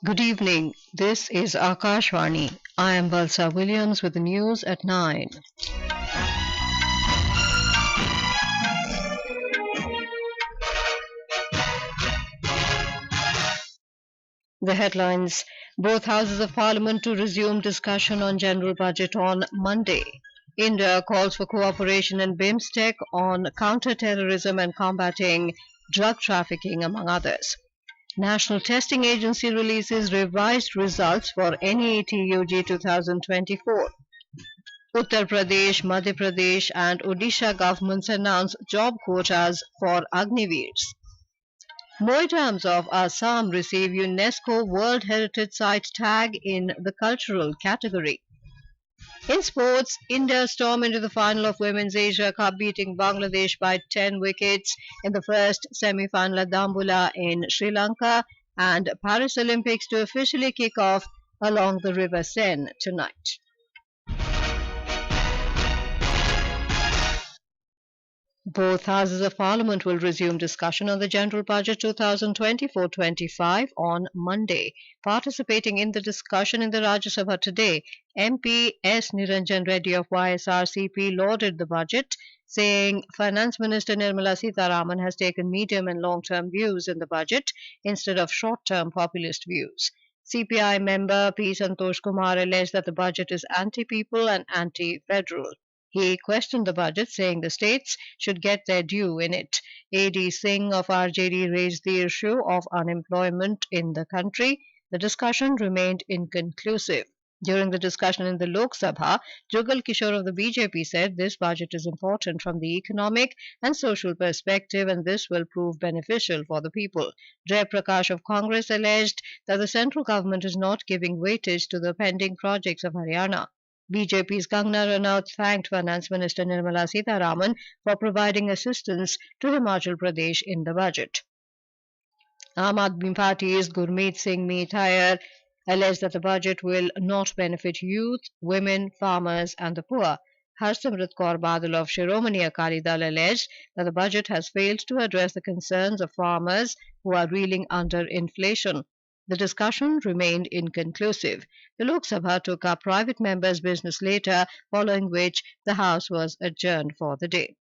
Good evening. This is Akashvani. I am Valsa Williams with the news at 9. The headlines: both houses of parliament to resume discussion on general budget on Monday. India calls for cooperation in BIMSTEC on counter-terrorism and combating drug trafficking, among others. National Testing Agency releases revised results for NEET UG 2024. Uttar Pradesh, Madhya Pradesh and Odisha governments announce job quotas for Agniveers. Moidams of Assam receive UNESCO World Heritage Site tag in the cultural category. In sports, India stormed into the final of Women's Asia Cup, beating Bangladesh by 10 wickets in the first semi-final at Dambulla in Sri Lanka, and Paris Olympics to officially kick off along the River Seine tonight. Both houses of parliament will resume discussion on the general budget 2024-25 on Monday. Participating in the discussion in the Rajya Sabha today, MP S. Niranjan Reddy of YSRCP lauded the budget, saying Finance Minister Nirmala Sitharaman has taken medium and long-term views in the budget instead of short-term populist views. CPI member P. Santosh Kumar alleged that the budget is anti-people and anti-federal. He questioned the budget, saying the states should get their due in it. A.D. Singh of RJD raised the issue of unemployment in the country. The discussion remained inconclusive. During the discussion in the Lok Sabha, Jugal Kishore of the BJP said this budget is important from the economic and social perspective and this will prove beneficial for the people. Jay Prakash of Congress alleged that the central government is not giving weightage to the pending projects of Haryana. BJP's Kangana Ranaut thanked Finance Minister Nirmala Sitharaman for providing assistance to Himachal Pradesh in the budget. Aam Aadmi Party's Gurmeet Singh Mithaiar alleged that the budget will not benefit youth, women, farmers and the poor. Harsimrat Kaur Badal of Shiromani Akali Dal alleged that the budget has failed to address the concerns of farmers who are reeling under inflation. The discussion remained inconclusive. The Lok Sabha took up private members' business later, following which the House was adjourned for the day.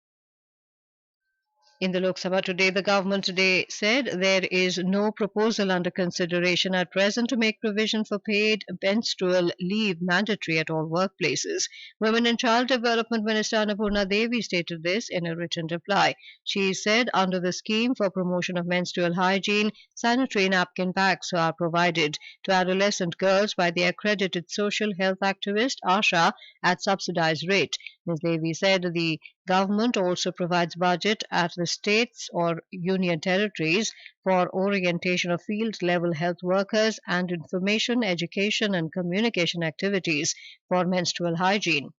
In the Lok Sabha today, the government said there is no proposal under consideration at present to make provision for paid menstrual leave mandatory at all workplaces. Women and Child Development Minister Annapurna Devi stated this in a written reply. She said under the scheme for promotion of menstrual hygiene, sanitary napkin packs are provided to adolescent girls by the accredited social health activist Asha at subsidized rate. Ms. Devi said the government also provides budget at the states or union territories for orientation of field-level health workers and information, education and communication activities for menstrual hygiene.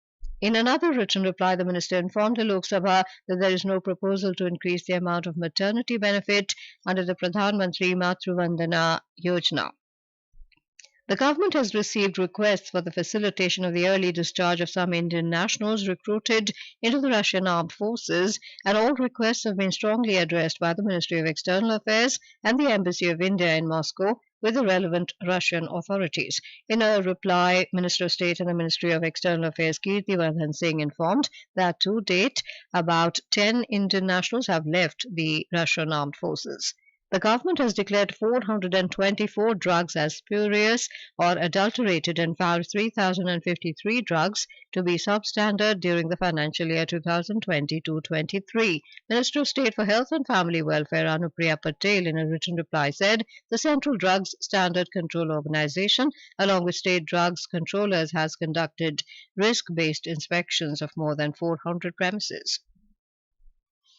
In another written reply, the minister informed the Lok Sabha that there is no proposal to increase the amount of maternity benefit under the Pradhan Mantri Matru Vandana Yojana. The government has received requests for the facilitation of the early discharge of some Indian nationals recruited into the Russian armed forces, and all requests have been strongly addressed by the Ministry of External Affairs and the Embassy of India in Moscow with the relevant Russian authorities. In a reply, Minister of State in the Ministry of External Affairs Kirtiwardhan Singh informed that to date about 10 Indian nationals have left the Russian armed forces. The government has declared 424 drugs as spurious or adulterated and found 3,053 drugs to be substandard during the financial year 2022-23. Minister of State for Health and Family Welfare Anupriya Patel in a written reply said the Central Drugs Standard Control Organization along with state drugs controllers has conducted risk-based inspections of more than 400 premises.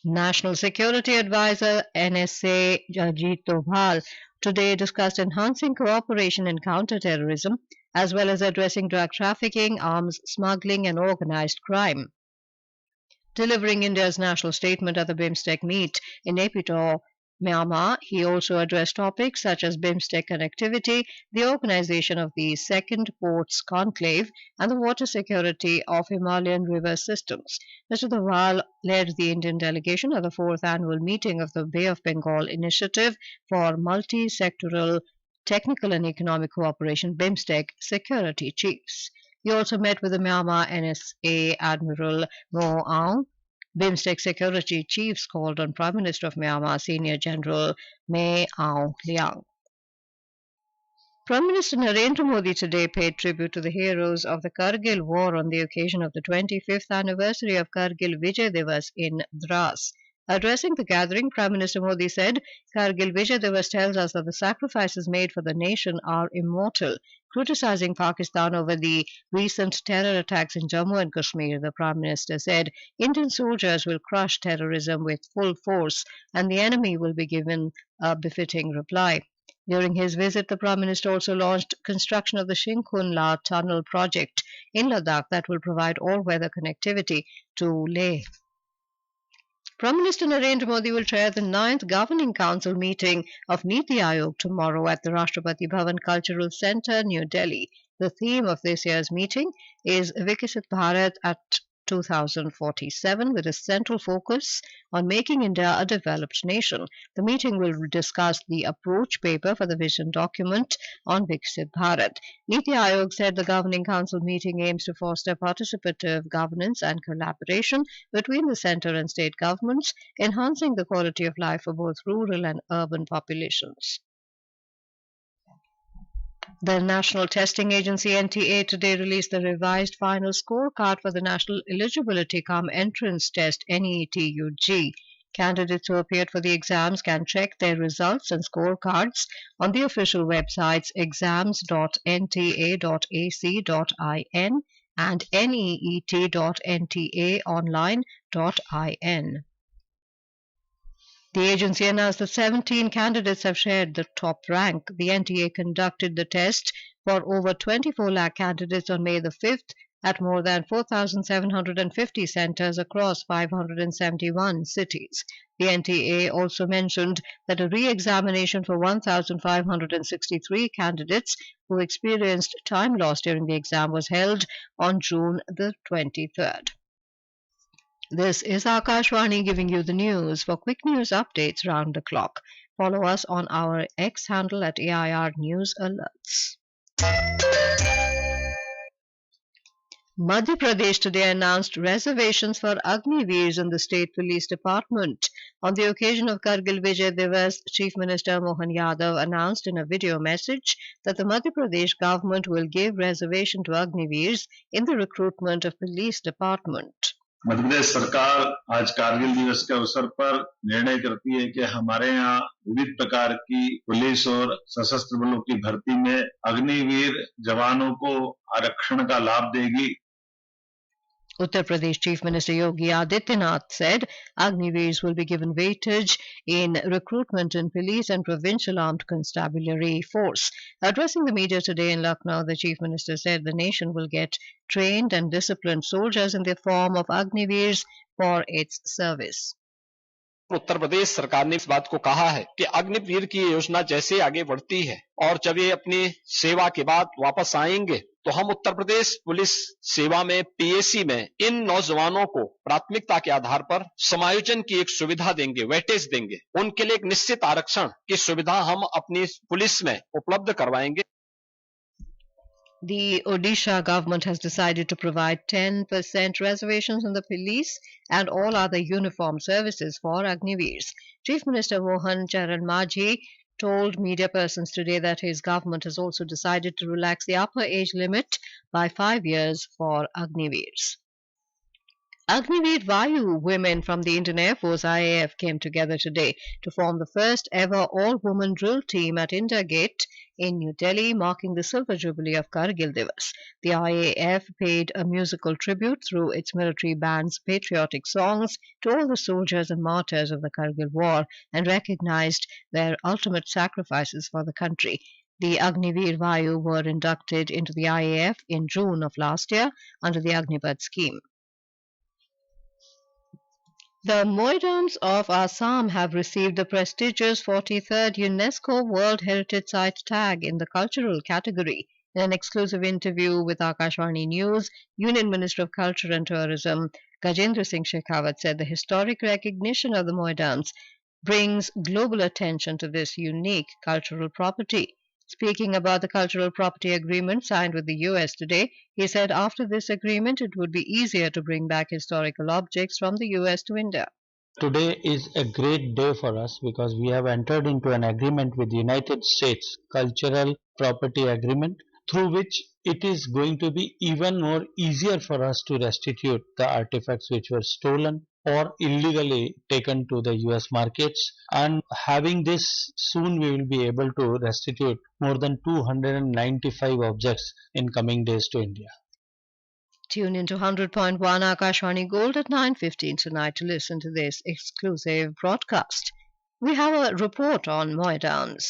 National Security Advisor NSA Ajit Doval today discussed enhancing cooperation in counter-terrorism as well as addressing drug trafficking, arms smuggling and organized crime. Delivering India's national statement at the BIMSTEC meet in Naypyidaw, Myanmar, he also addressed topics such as BIMSTEC connectivity, the organization of the Second Ports Conclave, and the water security of Himalayan river systems. Mr. Doval led the Indian delegation at the 4th annual meeting of the Bay of Bengal Initiative for Multi-Sectoral Technical and Economic Cooperation BIMSTEC security chiefs. He also met with the Myanmar NSA Admiral Mo Aung. BIMSTEC security chiefs called on Prime Minister of Myanmar Senior General May Aung Hlaing. Prime Minister Narendra Modi today paid tribute to the heroes of the Kargil War on the occasion of the 25th anniversary of Kargil Vijay Diwas in Dras. Addressing the gathering, Prime Minister Modi said, Kargil Vijay Diwas tells us that the sacrifices made for the nation are immortal. Criticizing Pakistan over the recent terror attacks in Jammu and Kashmir, the Prime Minister said, Indian soldiers will crush terrorism with full force and the enemy will be given a befitting reply. During his visit, the Prime Minister also launched construction of the Shingkhun La Tunnel project in Ladakh that will provide all-weather connectivity to Leh. Prime Minister Narendra Modi will chair the 9th Governing Council meeting of NITI Aayog tomorrow at the Rashtrapati Bhavan Cultural Centre, New Delhi. The theme of this year's meeting is Viksit Bharat at 2047 with a central focus on making India a developed nation. The meeting will discuss the approach paper for the vision document on Viksit Bharat. NITI Aayog said the Governing Council meeting aims to foster participative governance and collaboration between the centre and state governments, enhancing the quality of life for both rural and urban populations. The National Testing Agency NTA today released the revised final scorecard for the National Eligibility Cum Entrance Test NEET UG. Candidates who appeared for the exams can check their results and scorecards on the official websites exams.nta.ac.in and neet.ntaonline.in. The agency announced that 17 candidates have shared the top rank. The NTA conducted the test for over 24 lakh candidates on May the 5th at more than 4,750 centres across 571 cities. The NTA also mentioned that a re-examination for 1,563 candidates who experienced time loss during the exam was held on June the 23rd. This is Akashvani giving you the news. For quick news updates round the clock, follow us on our X handle at AIR News Alerts. Madhya Pradesh today announced reservations for Agniveers in the State Police Department. On the occasion of Kargil Vijay Diwas, Chief Minister Mohan Yadav announced in a video message that the Madhya Pradesh government will give reservation to Agniveers in the recruitment of police department. Madhya Pradesh सरकार आज कारगिल दिवस के अवसर पर निर्णय करती है कि हमारे यहाँ विविध प्रकार की पुलिस और सशस्त्र बलों की भर्ती में अग्निवीर जवानों को आरक्षण का लाभ देगी. Uttar Pradesh Chief Minister Yogi Adityanath said Agniveers will be given weightage in recruitment in police and provincial armed constabulary force. Addressing the media today in Lucknow, the Chief Minister said the nation will get trained and disciplined soldiers in the form of Agniveers for its service. Uttar Pradesh सरकार ने इस बात को कहा है कि अग्निवीर की योजना जैसे आगे बढ़ती है और जब ये अपनी सेवा के बाद वापस आएंगे तो हम उत्तर प्रदेश पुलिस सेवा में पीएसी में इन नौजवानों को प्राथमिकता के आधार पर समायोजन की एक सुविधा देंगे, वेटेज देंगे. उनके लिए एक निश्चित आरक्षण की सुविधा हम अपनी पुलिस में उपलब्ध करवाएंगे. The Odisha government has decided to provide 10% reservations in the police and all other uniform services for Agniveers. Chief Minister Mohan Charan Majhi told media persons today that his government has also decided to relax the upper age limit by 5 years for Agniveers. Agniveer Vayu women from the Indian Air Force IAF came together today to form the first ever all-woman drill team at India Gate in New Delhi, marking the silver jubilee of Kargil Diwas. The IAF paid a musical tribute through its military band's patriotic songs to all the soldiers and martyrs of the Kargil War and recognized their ultimate sacrifices for the country. The Agniveer Vayu were inducted into the IAF in June of last year under the Agniveer scheme. The Moidams of Assam have received the prestigious 43rd UNESCO World Heritage Site tag in the cultural category. In an exclusive interview with Akashvani News, Union Minister of Culture and Tourism Gajendra Singh Shekhawat said the historic recognition of the Moidams brings global attention to this unique cultural property. Speaking about the cultural property agreement signed with the US today, he said after this agreement it would be easier to bring back historical objects from the US to India. Today is a great day for us because we have entered into an agreement with the United States Cultural Property Agreement, through which it is going to be even more easier for us to restitute the artifacts which were stolen or illegally taken to the US markets, and having this soon we will be able to restitute more than 295 objects in coming days to India. Tune into 100.1 Akashvani Gold at 9:15 tonight to listen to this exclusive broadcast. We have a report on Moidams.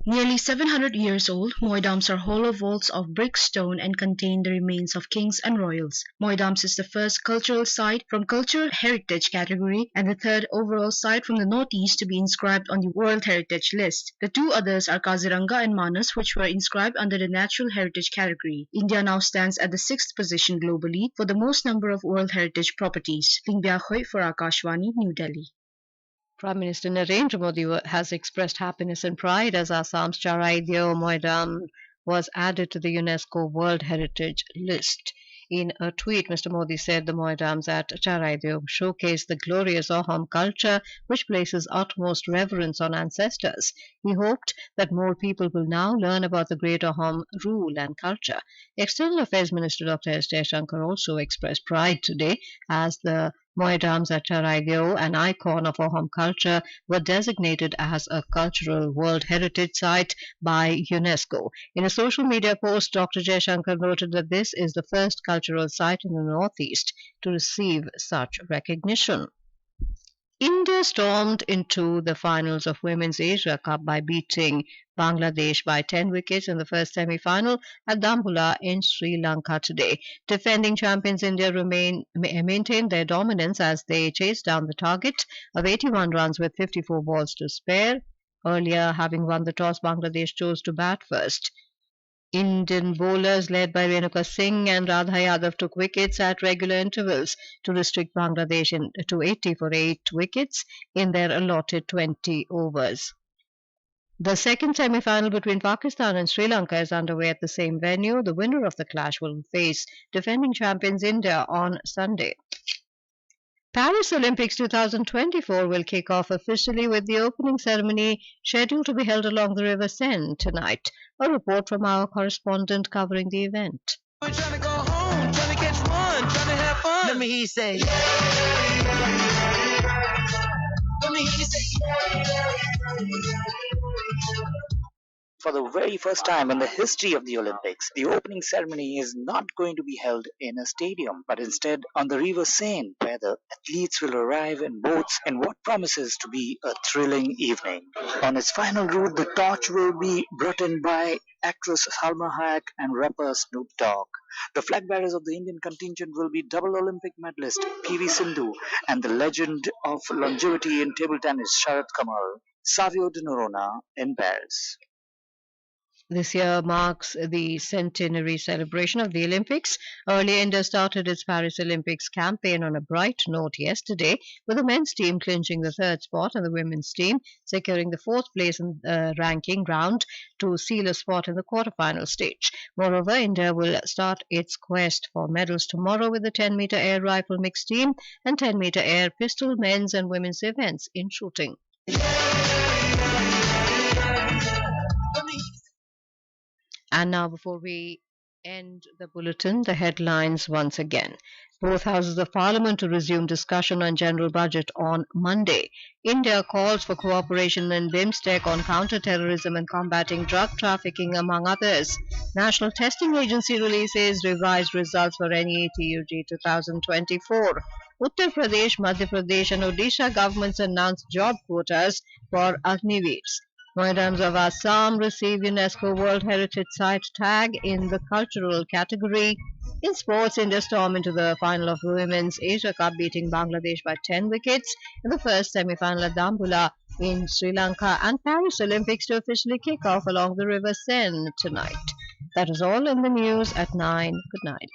Nearly 700 years old, Moidams are hollow vaults of brick stone and contain the remains of kings and royals. Moidams is the first cultural site from Cultural Heritage category and the third overall site from the Northeast to be inscribed on the World Heritage list. The two others are Kaziranga and Manas, which were inscribed under the Natural Heritage category. India now stands at the 6th position globally for the most number of World Heritage properties. Lingbya Khoi for Akashvani, New Delhi. Prime Minister Narendra Modi has expressed happiness and pride as Assam's Charaideo Moidam was added to the UNESCO World Heritage List. In a tweet, Mr. Modi said the Moidams at Charaideo showcase the glorious Ahom culture, which places utmost reverence on ancestors. He hoped that more people will now learn about the great Ahom rule and culture. External Affairs Minister Dr. S. Jaishankar also expressed pride today as the Moidams at Charaideo, an icon of Ahom culture, were designated as a cultural World Heritage Site by UNESCO. In a social media post, Dr. Jaishankar noted that this is the first cultural site in the Northeast to receive such recognition. India stormed into the finals of Women's Asia Cup by beating Bangladesh by 10 wickets in the first semi-final at Dambulla in Sri Lanka today. Defending champions India maintained their dominance as they chased down the target of 81 runs with 54 balls to spare. Earlier, having won the toss, Bangladesh chose to bat first. Indian bowlers led by Renuka Singh and Radha Yadav took wickets at regular intervals to restrict Bangladesh to 80 for 8 wickets in their allotted 20 overs. The second semi-final between Pakistan and Sri Lanka is underway at the same venue. The winner of the clash will face defending champions India on Sunday. Paris Olympics 2024 will kick off officially with the opening ceremony scheduled to be held along the River Seine tonight. A report from our correspondent covering the event. We're trying to go home, trying to catch one, trying to have fun. Let me hear you say. Let me hear you say. For the very first time in the history of the Olympics, the opening ceremony is not going to be held in a stadium, but instead on the River Seine, where the athletes will arrive in boats in what promises to be a thrilling evening. On its final route, the torch will be brought in by actress Salma Hayek and rapper Snoop Dogg. The flag bearers of the Indian contingent will be double Olympic medalist P.V. Sindhu and the legend of longevity in table tennis Sharad Kamal, Savio de Noronha in Paris. This year marks the centenary celebration of the Olympics. Earlier, India started its Paris Olympics campaign on a bright note yesterday, with the men's team clinching the third spot and the women's team securing the fourth place in the ranking round to seal a spot in the quarterfinal stage. Moreover, India will start its quest for medals tomorrow with the 10-meter air rifle mixed team and 10-meter air pistol men's and women's events in shooting. And now, before we end the bulletin, the headlines once again. Both houses of Parliament to resume discussion on general budget on Monday. India calls for cooperation in BIMSTEC on counter-terrorism and combating drug trafficking, among others. National Testing Agency releases revised results for NEET UG 2024. Uttar Pradesh, Madhya Pradesh and Odisha governments announced job quotas for Agniveers. Moidams of Assam receive UNESCO World Heritage Site tag in the cultural category. In sports, India storm into the final of Women's Asia Cup, beating Bangladesh by 10 wickets in the first semi-final at Dambulla in Sri Lanka, and Paris Olympics to officially kick off along the River Seine tonight. That is all in the news at 9. Good night.